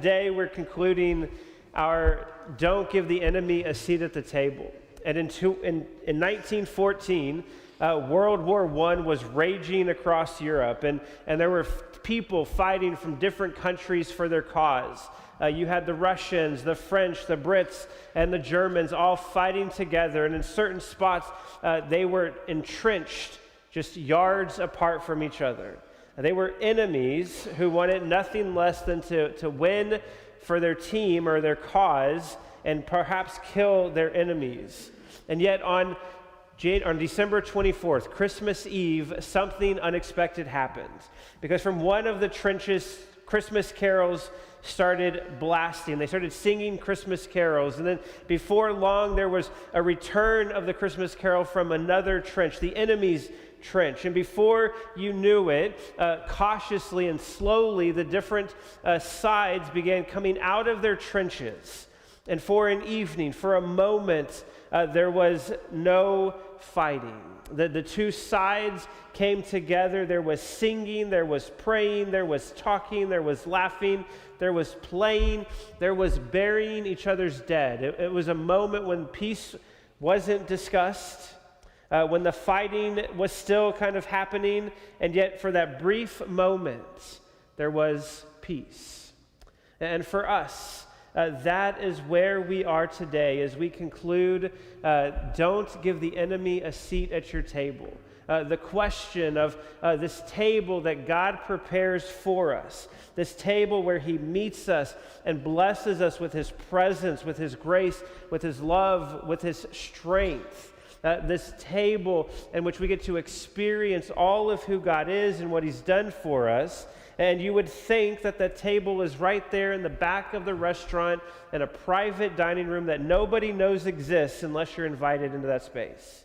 Today we're concluding our Don't Give the Enemy a Seat at the Table. And in 1914, World War I was raging across Europe, and there were people fighting from different countries for their cause. You had the Russians, the French, the Brits, and the Germans all fighting together, and in certain spots they were entrenched just yards apart from each other. They were enemies who wanted nothing less than to win for their team or their cause and perhaps kill their enemies. And yet on December 24th, Christmas Eve, something unexpected happened. Because from one of the trenches, Christmas carols started blasting. They started singing Christmas carols. And then before long, there was a return of the Christmas carol from another trench, the enemy's trench. And before you knew it, cautiously and slowly, the different sides began coming out of their trenches. And for an evening, for a moment, there was no fighting. The two sides came together. There was singing, there was praying, there was talking, there was laughing, there was playing, there was burying each other's dead. It was a moment when peace wasn't discussed, when the fighting was still kind of happening, and yet for that brief moment, there was peace. And for us, that is where we are today as we conclude, don't give the enemy a seat at your table. The question of this table that God prepares for us, this table where He meets us and blesses us with His presence, with His grace, with His love, with His strength. This table in which we get to experience all of who God is and what He's done for us. And you would think that that table is right there in the back of the restaurant in a private dining room that nobody knows exists unless you're invited into that space.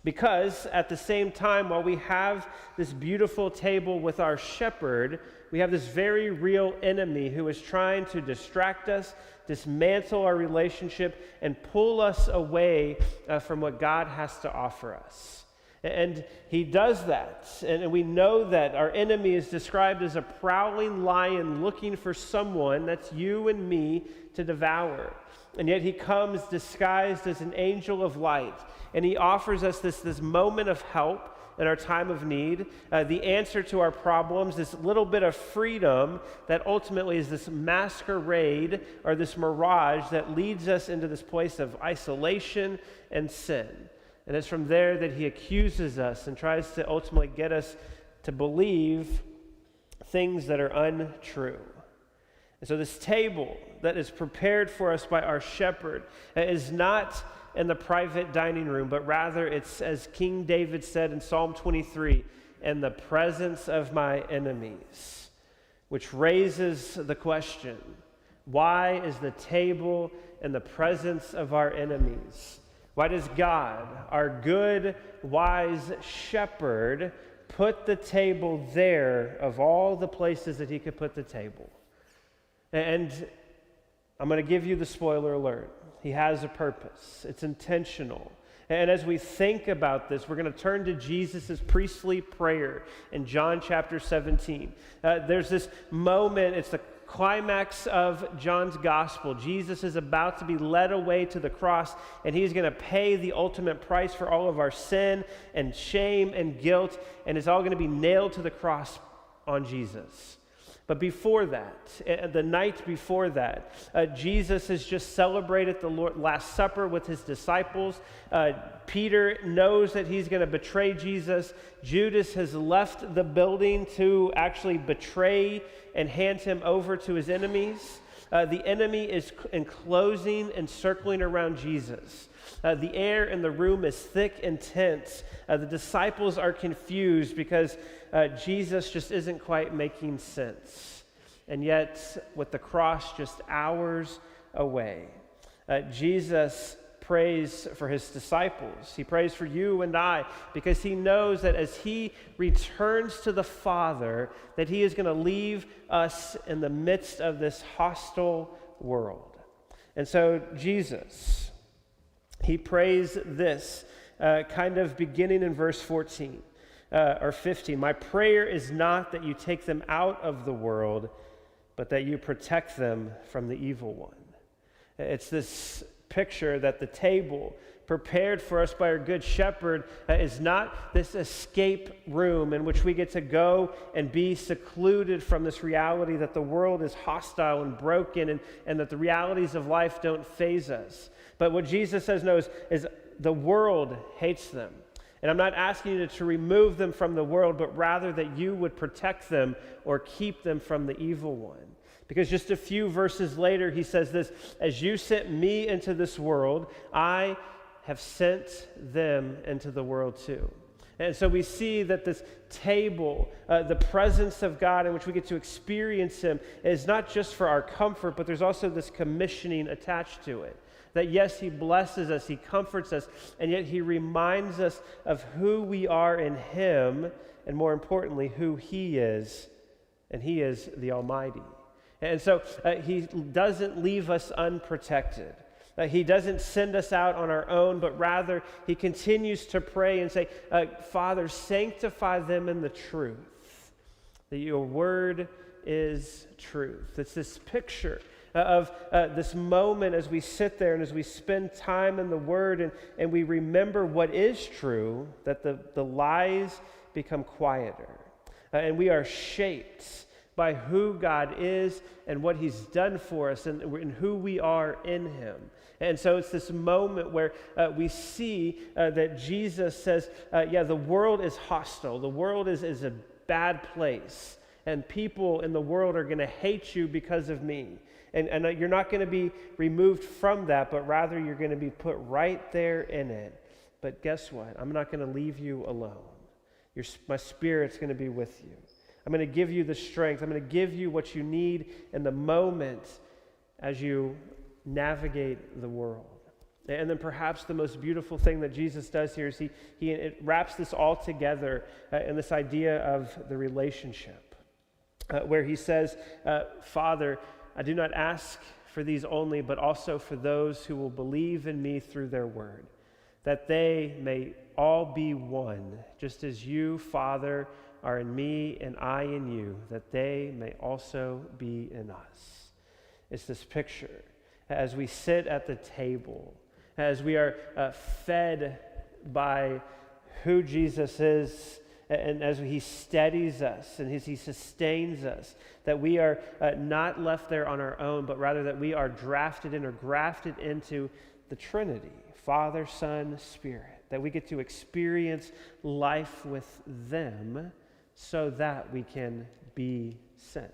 Because at the same time, while we have this beautiful table with our shepherd, we have this very real enemy who is trying to distract us, dismantle our relationship, and pull us away from what God has to offer us. And he does that. And we know that our enemy is described as a prowling lion looking for someone, that's you and me, to devour. And yet he comes disguised as an angel of light. And he offers us this moment of help in our time of need, the answer to our problems, this little bit of freedom that ultimately is this masquerade or this mirage that leads us into this place of isolation and sin. And it's from there that he accuses us and tries to ultimately get us to believe things that are untrue. And so this table that is prepared for us by our shepherd is not in the private dining room, but rather it's, as King David said in Psalm 23, in the presence of my enemies, which raises the question, why is the table in the presence of our enemies? Why does God, our good, wise shepherd, put the table there of all the places that he could put the table? And I'm going to give you the spoiler alert. He has a purpose. It's intentional. And as we think about this, we're going to turn to Jesus' priestly prayer in John chapter 17. There's this moment, it's the climax of John's gospel. Jesus is about to be led away to the cross, and he's going to pay the ultimate price for all of our sin and shame and guilt, and it's all going to be nailed to the cross on Jesus. But before that, the night before that, Jesus has just celebrated the Last Supper with his disciples. Peter knows that he's going to betray Jesus. Judas has left the building to actually betray and hand him over to his enemies. The enemy is enclosing and circling around Jesus. The air in the room is thick and tense. The disciples are confused because Jesus just isn't quite making sense. And yet, with the cross just hours away, Jesus prays for his disciples. He prays for you and I because he knows that as he returns to the Father, that he is going to leave us in the midst of this hostile world. And so Jesus, he prays this, kind of beginning in verse 14 or 15. My prayer is not that you take them out of the world, but that you protect them from the evil one. It's this picture that the table prepared for us by our good shepherd is not this escape room in which we get to go and be secluded from this reality that the world is hostile and broken, and that the realities of life don't faze us. But what Jesus says no, is the world hates them. And I'm not asking you to remove them from the world, but rather that you would protect them or keep them from the evil one. Because just a few verses later, he says this, as you sent me into this world, I have sent them into the world too. And so we see that this table, the presence of God in which we get to experience him, is not just for our comfort, but there's also this commissioning attached to it. That yes, he blesses us, he comforts us, and yet he reminds us of who we are in him, and more importantly, who he is, and he is the Almighty. And so he doesn't leave us unprotected. He doesn't send us out on our own, but rather he continues to pray and say, Father, sanctify them in the truth, that your word is truth. It's this picture of this moment as we sit there and as we spend time in the Word and we remember what is true, that the lies become quieter. And we are shaped by who God is and what he's done for us and who we are in him. And so it's this moment where we see that Jesus says, the world is hostile. The world is a bad place. And people in the world are going to hate you because of me. And you're not going to be removed from that, but rather you're going to be put right there in it. But guess what? I'm not going to leave you alone. My Spirit's going to be with you. I'm going to give you the strength. I'm going to give you what you need in the moment as you navigate the world. And then perhaps the most beautiful thing that Jesus does here is he wraps this all together in this idea of the relationship, where he says, Father, I do not ask for these only, but also for those who will believe in me through their word, that they may all be one, just as you, Father, are in me and I in you, that they may also be in us. It's this picture as we sit at the table, as we are fed by who Jesus is, and as he steadies us and as he sustains us, that we are not left there on our own, but rather that we are drafted in or grafted into the Trinity, Father, Son, Spirit, that we get to experience life with them so that we can be sent.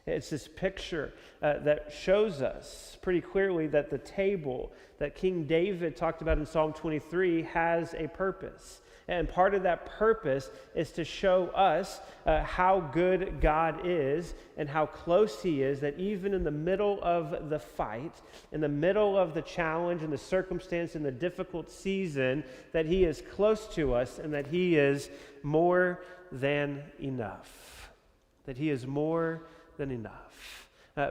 It's this picture that shows us pretty clearly that the table that King David talked about in Psalm 23 has a purpose. And part of that purpose is to show us how good God is and how close he is, that even in the middle of the fight, in the middle of the challenge and the circumstance and the difficult season, that he is close to us and that he is more than enough. That he is more than enough.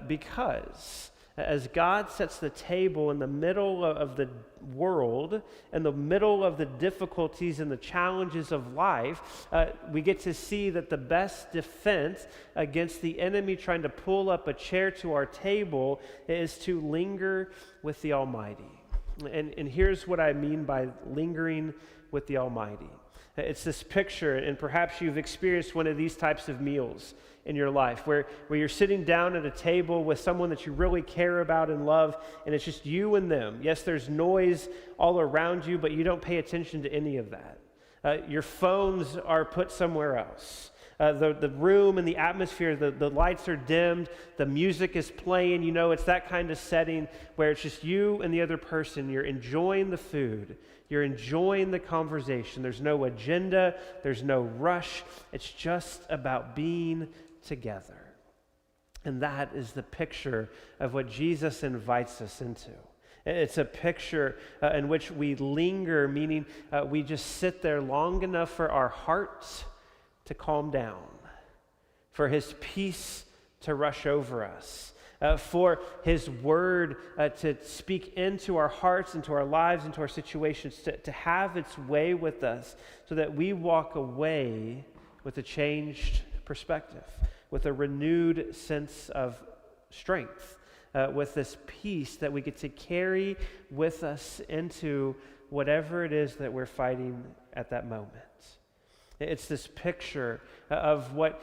Because as God sets the table in the middle of the world, in the middle of the difficulties and the challenges of life, we get to see that the best defense against the enemy trying to pull up a chair to our table is to linger with the Almighty. And here's what I mean by lingering with the Almighty. It's this picture, and perhaps you've experienced one of these types of meals in your life where you're sitting down at a table with someone that you really care about and love, and it's just you and them. Yes, there's noise all around you, but you don't pay attention to any of that. Your phones are put somewhere else. The room and the atmosphere, the lights are dimmed, the music is playing. You know, it's that kind of setting where it's just you and the other person. You're enjoying the food. You're enjoying the conversation. There's no agenda. There's no rush. It's just about being together. And that is the picture of what Jesus invites us into. It's a picture in which we linger, meaning we just sit there long enough for our hearts to calm down, for his peace to rush over us, for his word to speak into our hearts, into our lives, into our situations, to have its way with us so that we walk away with a changed perspective, with a renewed sense of strength, with this peace that we get to carry with us into whatever it is that we're fighting at that moment. It's this picture of what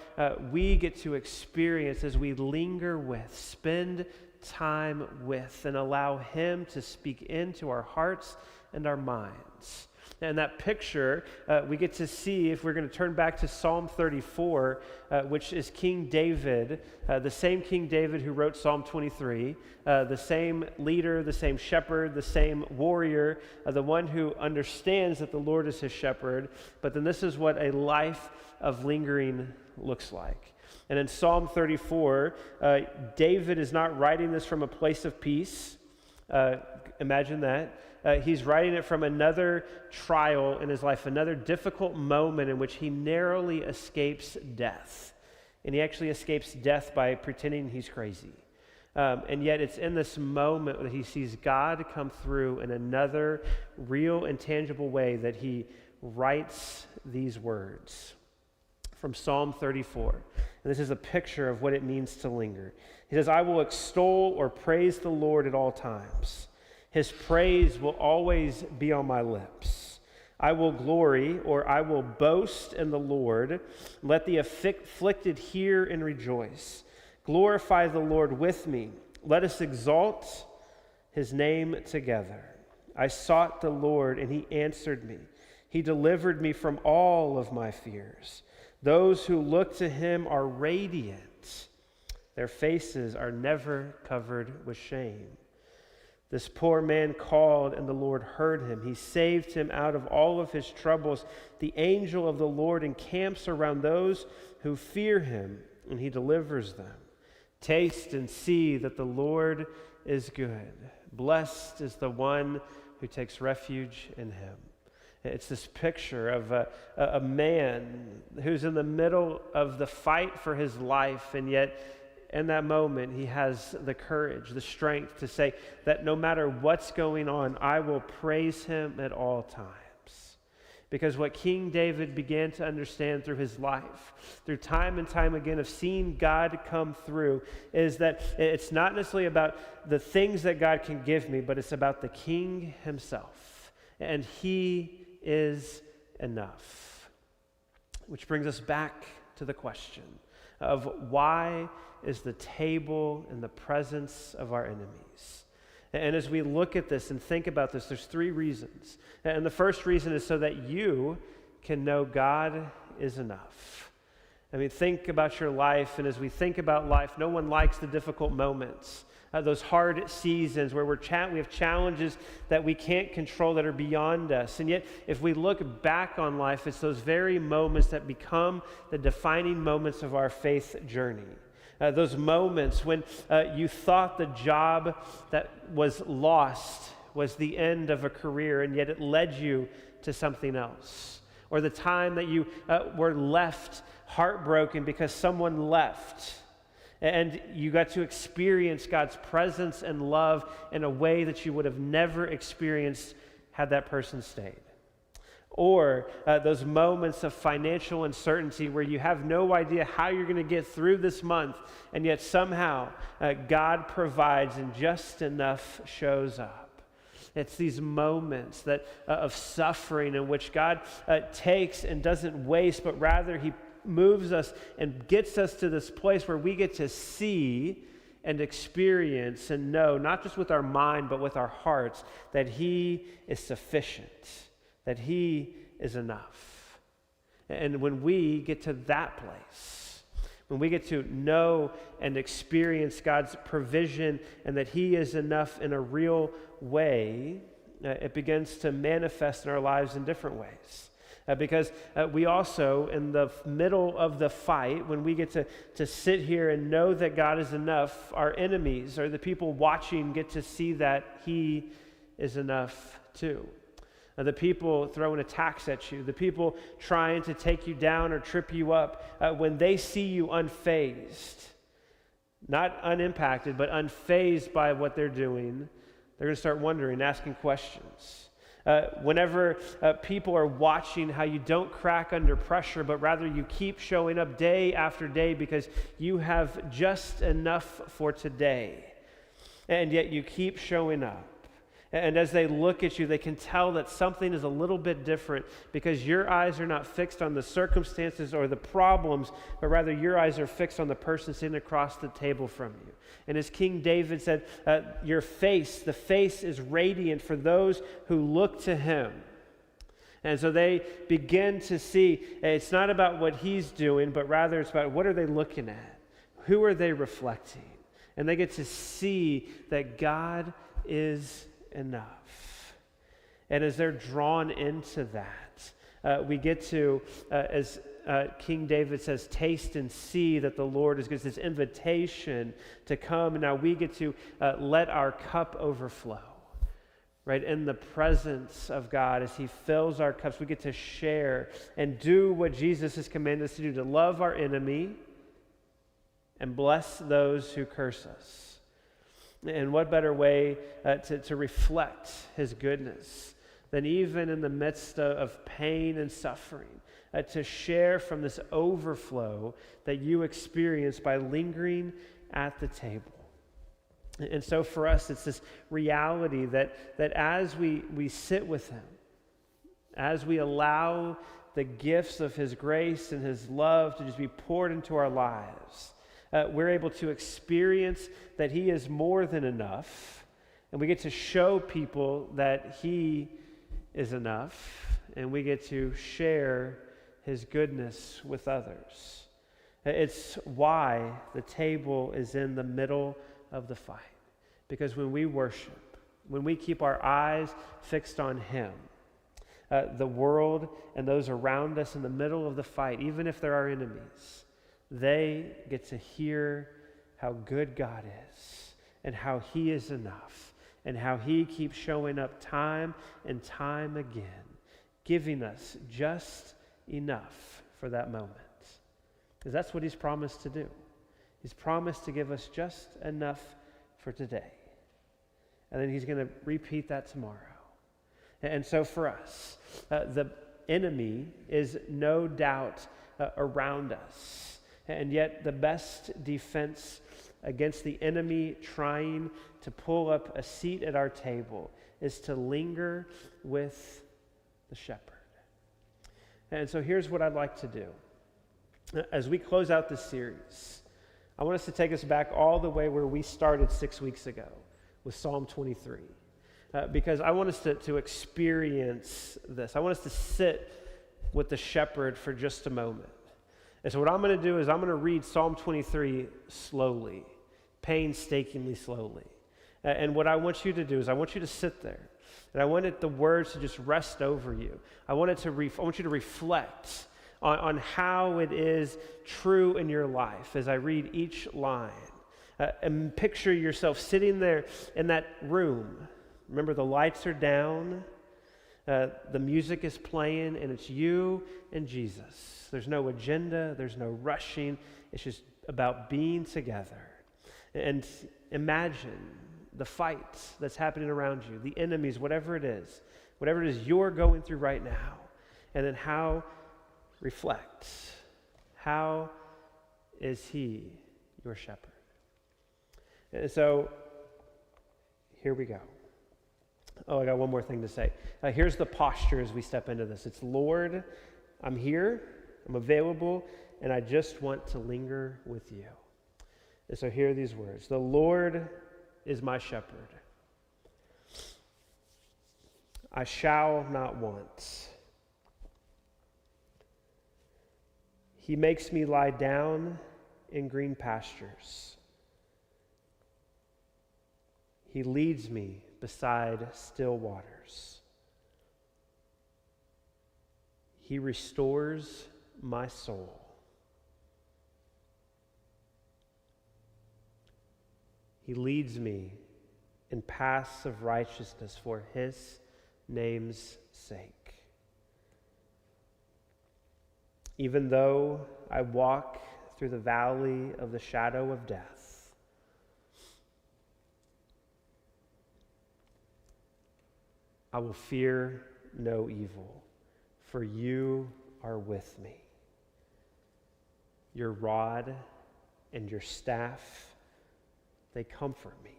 we get to experience as we linger with, spend time with, and allow Him to speak into our hearts and our minds. And that picture we get to see, if we're going to turn back to Psalm 34, which is King David, the same King David who wrote Psalm 23, the same leader, the same shepherd, the same warrior, the one who understands that the Lord is his shepherd. But then this is what a life of lingering looks like. And in Psalm 34, David is not writing this from a place of peace. Imagine that. He's writing it from another trial in his life, another difficult moment in which he narrowly escapes death. And he actually escapes death by pretending he's crazy. And yet it's in this moment that he sees God come through in another real and tangible way that he writes these words from Psalm 34. And this is a picture of what it means to linger. He says, "I will extol or praise the Lord at all times. His praise will always be on my lips. I will glory, or I will boast in the Lord. Let the afflicted hear and rejoice. Glorify the Lord with me. Let us exalt his name together. I sought the Lord, and he answered me. He delivered me from all of my fears. Those who look to him are radiant. Their faces are never covered with shame. This poor man called, and the Lord heard him. He saved him out of all of his troubles. The angel of the Lord encamps around those who fear him, and he delivers them. Taste and see that the Lord is good. Blessed is the one who takes refuge in him." It's this picture of a man who's in the middle of the fight for his life, and yet in that moment, he has the courage, the strength to say that no matter what's going on, I will praise him at all times. Because what King David began to understand through his life, through time and time again of seeing God come through, is that it's not necessarily about the things that God can give me, but it's about the King himself. And he is enough. Which brings us back to the question of why is the table in the presence of our enemies? And as we look at this and think about this, there's three reasons. And the first reason is so that you can know God is enough. I mean, think about your life, and as we think about life, no one likes the difficult moments, those hard seasons where we have challenges that we can't control that are beyond us. And yet, if we look back on life, it's those very moments that become the defining moments of our faith journey. Those moments when you thought the job that was lost was the end of a career, and yet it led you to something else. Or the time that you were left heartbroken because someone left, and you got to experience God's presence and love in a way that you would have never experienced had that person stayed. Or those moments of financial uncertainty where you have no idea how you're going to get through this month, and yet somehow God provides and just enough shows up. It's these moments that of suffering in which God takes and doesn't waste, but rather he moves us and gets us to this place where we get to see and experience and know, not just with our mind, but with our hearts, that he is sufficient, that he is enough. And when we get to that place, when we get to know and experience God's provision and that he is enough in a real way, it begins to manifest in our lives in different ways. Because we also, in the middle of the fight, when we get to sit here and know that God is enough, our enemies or the people watching get to see that he is enough too. The people throwing attacks at you, the people trying to take you down or trip you up, when they see you unfazed, not unimpacted, but unfazed by what they're doing, they're going to start wondering, asking questions. Whenever people are watching, how you don't crack under pressure, but rather you keep showing up day after day because you have just enough for today. And yet you keep showing up. And as they look at you, they can tell that something is a little bit different because your eyes are not fixed on the circumstances or the problems, but rather your eyes are fixed on the person sitting across the table from you. And as King David said, the face is radiant for those who look to him. And so they begin to see it's not about what he's doing, but rather it's about what are they looking at? Who are they reflecting? And they get to see that God is enough. And as they're drawn into that, we get to, as King David says, taste and see that the Lord is good. It's this invitation to come, and now we get to let our cup overflow. Right, in the presence of God, as he fills our cups, we get to share and do what Jesus has commanded us to do, to love our enemy and bless those who curse us. And what better way to reflect his goodness than even in the midst of pain and suffering, to share from this overflow that you experience by lingering at the table. And so for us, it's this reality that as we sit with him, as we allow the gifts of his grace and his love to just be poured into our lives, we're able to experience that he is more than enough, and we get to show people that he is enough, and we get to share his goodness with others. It's why the table is in the middle of the fight, because when we worship, when we keep our eyes fixed on him, the world and those around us in the middle of the fight, even if they're our enemies, they get to hear how good God is and how he is enough and how he keeps showing up time and time again, giving us just enough for that moment. Because that's what he's promised to do. He's promised to give us just enough for today. And then he's going to repeat that tomorrow. And so for us, the enemy is no doubt around us. And yet the best defense against the enemy trying to pull up a seat at our table is to linger with the shepherd. And so here's what I'd like to do. As we close out this series, I want us to take us back all the way where we started 6 weeks ago with Psalm 23. Because I want us to experience this. I want us to sit with the shepherd for just a moment. And so what I'm going to do is I'm going to read Psalm 23 slowly, painstakingly slowly. And what I want you to do is I want you to sit there. And I want the words to just rest over you. I want you to reflect on how it is true in your life as I read each line. And picture yourself sitting there in that room. Remember, the lights are down. The music is playing, and it's you and Jesus. There's no agenda. There's no rushing. It's just about being together. And imagine the fight that's happening around you, the enemies, whatever it is you're going through right now. And then reflect. How is he your shepherd? And so, here we go. Oh, I got one more thing to say. Here's the posture as we step into this. It's, Lord, I'm here, I'm available, and I just want to linger with you. And so hear these words. The Lord is my shepherd. I shall not want. He makes me lie down in green pastures. He leads me beside still waters. He restores my soul. He leads me in paths of righteousness for his name's sake. Even though I walk through the valley of the shadow of death, I will fear no evil, for you are with me. Your rod and your staff, they comfort me.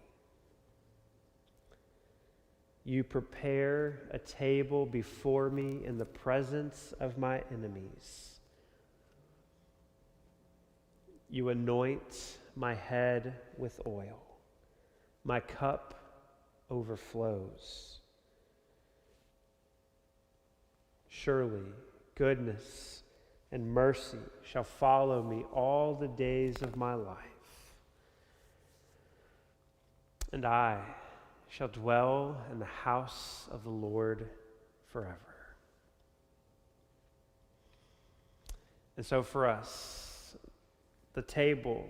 You prepare a table before me in the presence of my enemies. You anoint my head with oil. My cup overflows. Surely goodness and mercy shall follow me all the days of my life, and I shall dwell in the house of the Lord forever. And so for us, the table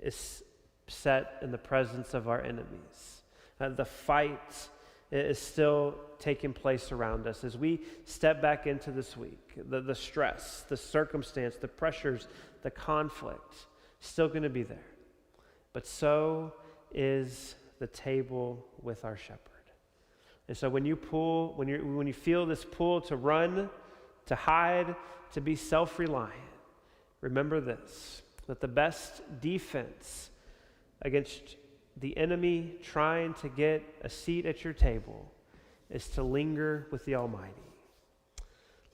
is set in the presence of our enemies. The fight is still taking place around us as we step back into this week. The stress, the circumstance, the pressures, the conflict, still going to be there. But so is the table with our shepherd. And so when you feel this pull to run, to hide, to be self-reliant, remember this, that the best defense against the enemy trying to get a seat at your table is to linger with the Almighty.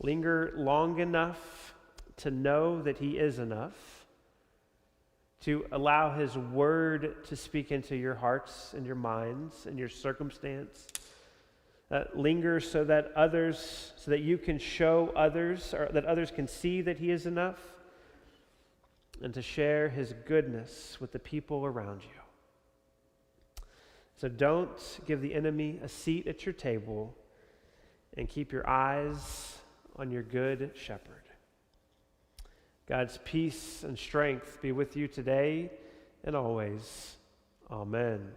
Linger long enough to know that He is enough, to allow His word to speak into your hearts and your minds and your circumstance. Linger so that you can show others, or that others can see that He is enough, and to share His goodness with the people around you. So don't give the enemy a seat at your table, and keep your eyes on your good shepherd. God's peace and strength be with you today and always. Amen.